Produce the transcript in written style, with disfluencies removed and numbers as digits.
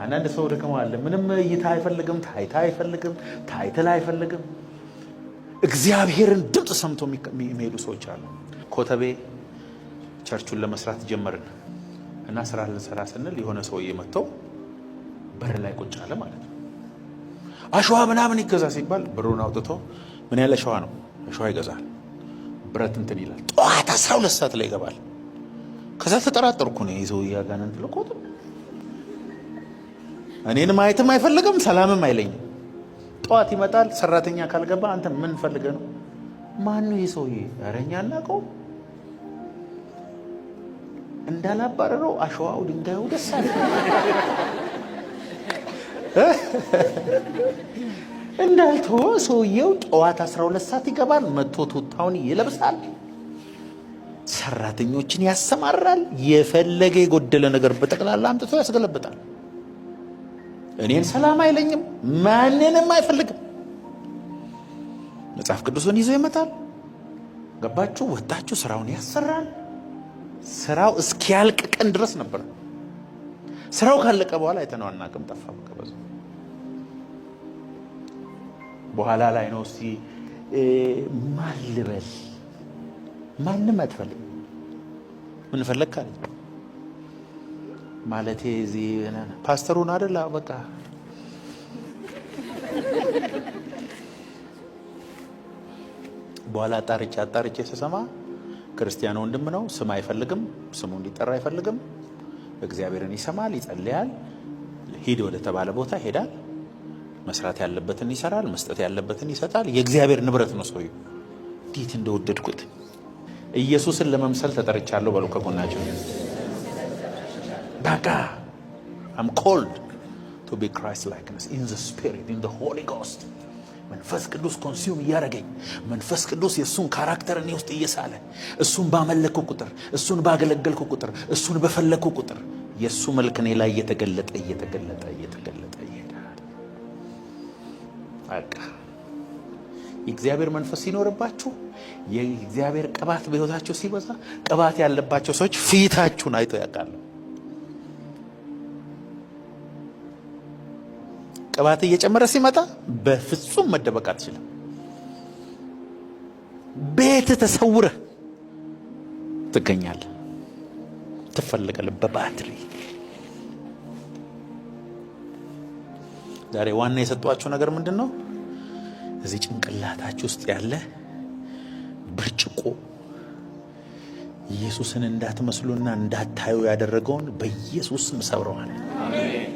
አንዳንድ ሰው ደግሞ አለ ምንም እይታ አይፈልግም፣ ታይታ አይፈልግም፣ ታይትል አይፈልግም። እግዚአብሔርን ድምፅ ሰምቶ የሚሄዱ ሰዎች አሉ። ኮተቤ ቸርቹን ለመስራት ጀመርን እና ስራ ልንሰራ ስንል የሆነ ሰውዬ መጥቶ በር ላይ ቁጭ አለ ማለት ነው። አሸዋ ምናምን ይገዛ ሲባል ብሩን አውጥቶ ምን ያለ አሸዋ ነው? አሸዋ ይገዛል። ብረት እንትን ይላል። ጠዋት 12 ሰዓት ላይ ይገባል። ከዛ ተጠራጠርኩ ነው ይዘው ያጋነንት ለቆጥ እኔን ማየትም አይፈልግም፣ ሰላምም አይለኝም። ጠዋት ይመጣል። ሰራተኛ ካልገባ አንተ ምን ፈልገህ ነው? ማን ነው ይሄ ሰውዬ? ኧረ እኛ አናውቀውም። እንዳላባረረው አሸዋው ድንጋዩ ደስ አለ። እንዳልተወ ሰውየው ጠዋት 12 ሰዓት ይገባል። መጥቶ ቱታውን ይለብሳል። ሰራተኞችን ያሰማራል። የፈለገ የጎደለ ነገር በጠቅላላ አምጥቶ ያስገለብጣል። እኔን ሰላም አይለኝም፣ ማንንም አይፈልግም። መጽሐፍ ቅዱስን ይዞ ይመጣል። ገባችሁ? ወጣችሁ ስራውን ያሰራል። ስራው እስኪያልቅ ቀን ድረስ ነበር። ስራው ካለቀ በኋላ አይተነው አናውቅም። ጠፋ በቀበዙ በኋላ ላይ ነው እስቲ ማን ልበል? ማንም አትፈልግ። ምን ፈለግክ አለኝ። ማለቴ እዚህ ፓስተሩን አይደል? በቃ በኋላ አጣርቼ ስሰማ ክርስቲያን ወንድም ነው። ስም አይፈልግም፣ ስሙ እንዲጠራ አይፈልግም። እግዚአብሔርን ይሰማል፣ ይጸልያል። ሂድ ወደ ተባለ ቦታ ሄዳል። መስራት ያለበትን ይሰራል፣ መስጠት ያለበትን ይሰጣል። የእግዚአብሔር ንብረት ነው ሰውዬው። እንዴት እንደወደድኩት! ኢየሱስን ለመምሰል ተጠርቻለሁ በሉ ከጎናቸው። በቃ I'm called to be Christ likeness in the spirit in the Holy Ghost። መንፈስ ቅዱስ ኮንሱም እያደረገኝ፣ መንፈስ ቅዱስ የእሱን ካራክተር እኔ ውስጥ እየሳለ፣ እሱን ባመለኩ ቁጥር፣ እሱን ባገለገልኩ ቁጥር፣ እሱን በፈለኩ ቁጥር የእሱ መልክ እኔ ላይ እየተገለጠ ይሄዳል። በቃ የእግዚአብሔር መንፈስ ሲኖርባችሁ፣ የእግዚአብሔር ቅባት በሕይወታችሁ ሲበዛ፣ ቅባት ያለባቸው ሰዎች ፊታችሁን አይተው ያውቃሉ። ቅባት እየጨመረ ሲመጣ በፍጹም መደበቅ አትችልም። ቤት ተሰውረህ ትገኛለህ፣ ትፈልጋለህ በባትሪ። ዛሬ ዋና የሰጧችሁ ነገር ምንድን ነው? እዚህ ጭንቅላታችሁ ውስጥ ያለ ብርጭቆ ኢየሱስን እንዳትመስሉና እንዳታዩ ያደረገውን በኢየሱስ ስም ሰብረዋል። አሜን።